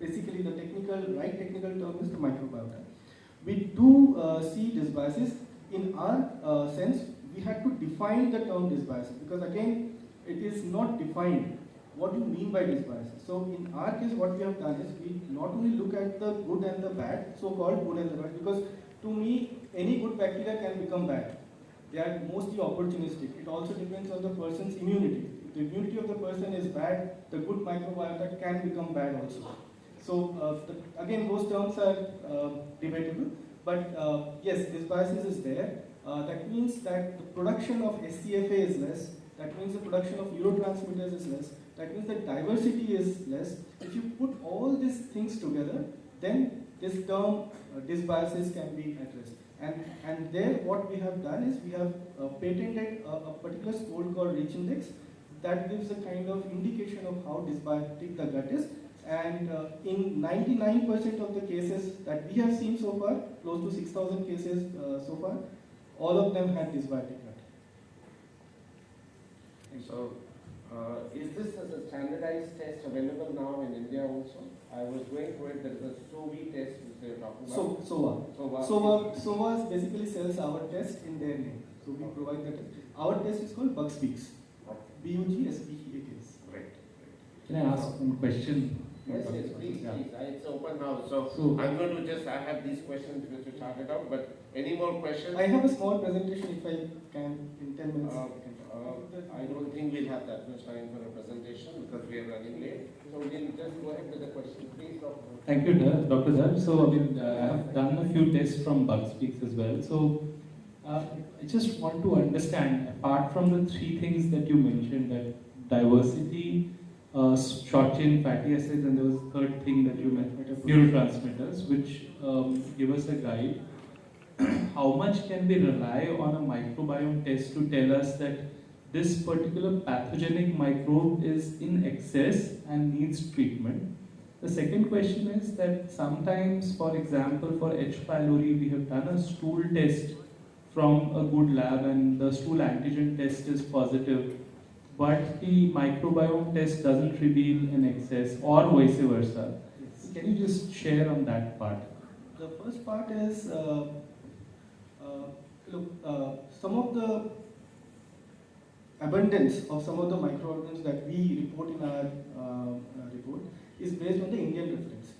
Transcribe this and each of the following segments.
basically the right technical term is the microbiota. We do see dysbiosis. In our sense, we had to define the term dysbiosis because again, it is not defined. What do you mean by dysbiosis? So in our case, what we have done is we not only look at the good and the bad, so-called good and the bad, because to me, any good bacteria can become bad. They are mostly opportunistic. It also depends on the person's immunity. If the immunity of the person is bad, the good microbiota can become bad also. So again, those terms are debatable. But yes, dysbiosis is there. That means that the production of SCFA is less. That means the production of neurotransmitters is less. That means the diversity is less. If you put all these things together, then this term dysbiosis can be addressed. And there what we have done is we have patented a particular score called Rich Index that gives a kind of indication of how dysbiotic the gut is. And in 99% of the cases that we have seen so far, close to 6,000 cases so far, all of them had dysbiotic gut. So, is this as a standardized test available now in India also? I was going for it. There is a SOVI test which they are talking about. SOVA basically sells our test in their name. So we provide the test. Our test is called Bugspeaks. Bugspeaks. Right. Can I ask one question? Yes, please. It's open now. So I'm going to just, I have these questions which we started out, but any more questions? I have a small presentation if I can in 10 minutes. I don't think we'll have that much time for a presentation because we are running late. So we'll just go ahead with the question, please. Thank you, Dr. Dar. So I have done a few tests from Bugspeaks as well. So I just want to understand, apart from the three things that you mentioned, that diversity, short chain fatty acids, and there was a third thing that you mentioned, neurotransmitters, which give us a guide. How much can we rely on a microbiome test to tell us that this particular pathogenic microbe is in excess and needs treatment? The second question is that sometimes, for example, for H. pylori, we have done a stool test from a good lab and the stool antigen test is positive, but the microbiome test doesn't reveal an excess, or vice versa. Yes. Can you just share on that part? The first part is, some of the abundance of some of the microorganisms that we report in our report is based on the Indian reference.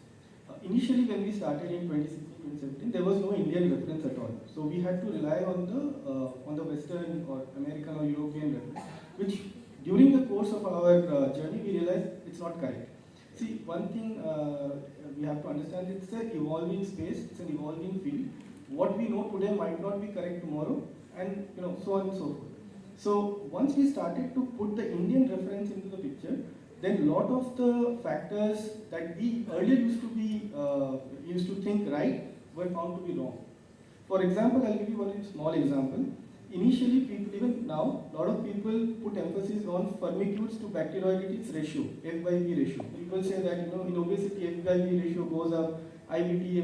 Initially, when we started in 2016-2017, there was no Indian reference at all. So we had to rely on the Western or American or European reference, which during the course of our journey, we realized it's not correct. See, one thing we have to understand, it's an evolving space, it's an evolving field. What we know today might not be correct tomorrow, and so on and so forth. So once we started to put the Indian reference into the picture, then a lot of the factors that we earlier used to think right were found to be wrong. For example, I'll give you one small example. Initially, people, even now, a lot of people put emphasis on firmicutes to bacteroidetes ratio, F by B ratio. People say that in obesity, F by B ratio goes up, IBT,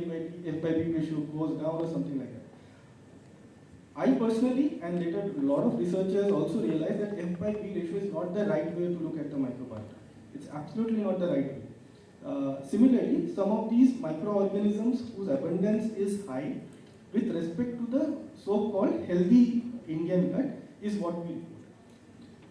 F by B ratio goes down, or something like that. I personally, and later a lot of researchers also realized that F by B ratio is not the right way to look at the microbiota. It's absolutely not the right way. Similarly, some of these microorganisms whose abundance is high with respect to the so-called healthy Indian gut is what we report.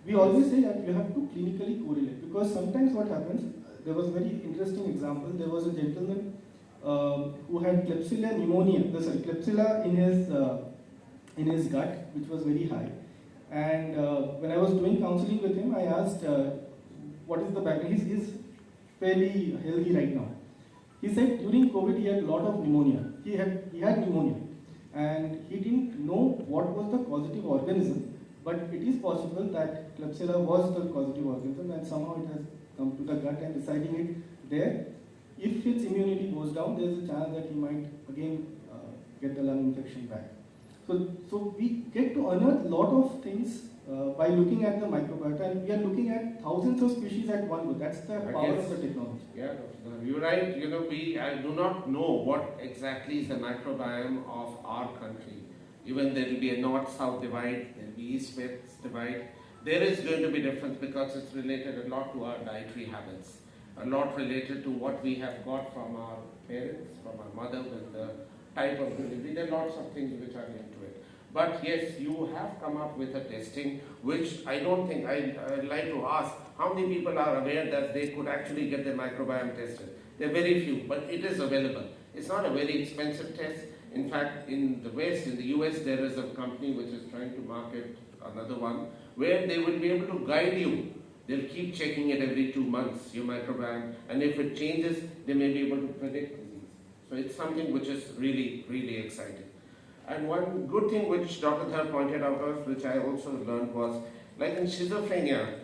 We always say that you have to clinically correlate, because sometimes what happens, there was a very interesting example. There was a gentleman who had Klebsiella pneumonia, Klebsiella in his gut, which was very high. And when I was doing counseling with him, I asked, what is the background? He's fairly healthy right now. He said during COVID he had a lot of pneumonia. He had pneumonia, and he didn't know what was the causative organism, but it is possible that Klebsiella was the causative organism, and somehow it has come to the gut and residing it there. If its immunity goes down, there is a chance that he might again get the lung infection back. So we get to unearth a lot of things by looking at the microbiota, and we are looking at thousands of species at one go. That's the power of the technology. Yeah, you're right. I do not know what exactly is the microbiome of our country. Even there will be a north-south divide, there will be east-west divide. There is going to be difference because it's related a lot to our dietary habits. a lot related to what we have got from our parents, from our mother with the type of delivery. There are lots of things which are linked to it. But yes, you have come up with a testing which I don't think, I'd like to ask how many people are aware that they could actually get their microbiome tested. There are very few, but it is available. It's not a very expensive test. In fact, in the West, in the US, there is a company which is trying to market another one where they will be able to guide you. They'll keep checking it every 2 months, your microbiome, and if it changes, they may be able to predict disease. So it's something which is really, really exciting. And one good thing which Dr. Dhar pointed out, which I also learned was, like in schizophrenia,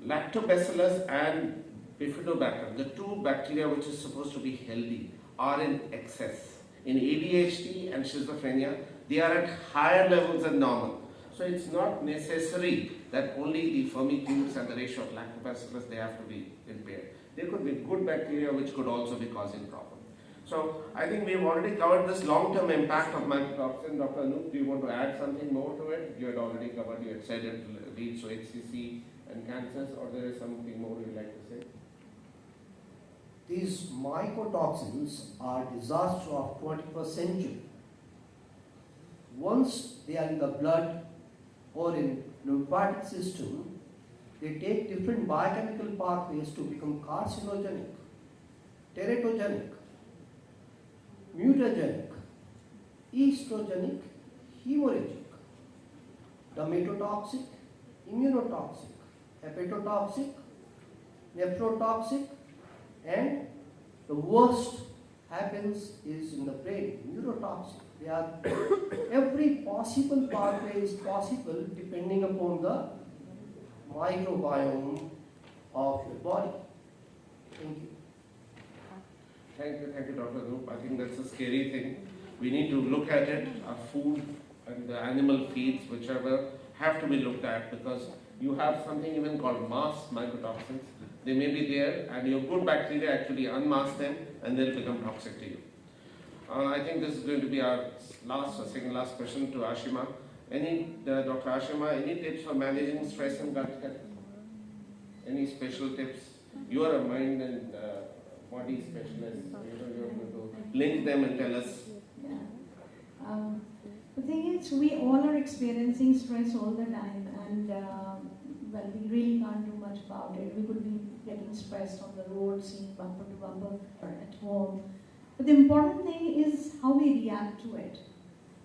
lactobacillus and bifidobacter, the two bacteria which is supposed to be healthy, are in excess. In ADHD and schizophrenia, they are at higher levels than normal. So it's not necessary that only the Firmicutes and the ratio of lactobacillus, they have to be impaired. There could be good bacteria which could also be causing problems. So I think we've already covered this long-term impact of mycotoxin. Dr. Anoop, do you want to add something more to it? You had already covered, you had said it leads to HCC and cancers, or there is something more you'd like to say? These mycotoxins are disaster of 21st century. Once they are in the blood or in lymphatic system, they take different biochemical pathways to become carcinogenic, teratogenic, mutagenic, estrogenic, hemorrhagic, dermatotoxic, immunotoxic, hepatotoxic, nephrotoxic, and the worst happens is in the brain, neurotoxic. They are every possible pathway is possible depending upon the microbiome of your body. Thank you. Thank you, Dr. Anoop. I think that's a scary thing. We need to look at it. Our food and the animal feeds, whichever, have to be looked at, because you have something even called mass mycotoxins. They may be there, and your good bacteria actually unmask them, and they'll become toxic to you. I think this is going to be our second last question to Ashima. Dr. Ashima, any tips for managing stress and gut health? Any special tips? You are a mind and body specialist, so you're going to link them and tell us. Yeah. The thing is, we all are experiencing stress all the time, and well, we really can't do much about it. We could be getting stressed on the road, seeing bumper to bumper, or at home. But the important thing is how we react to it.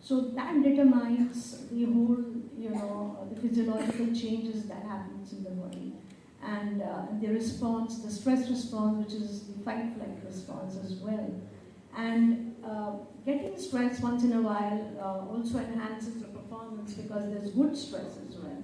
So that determines the whole, the physiological changes that happens in the body. And the response, the stress response, which is the fight-flight response as well. And getting stress once in a while also enhances the performance, because there's good stress as well.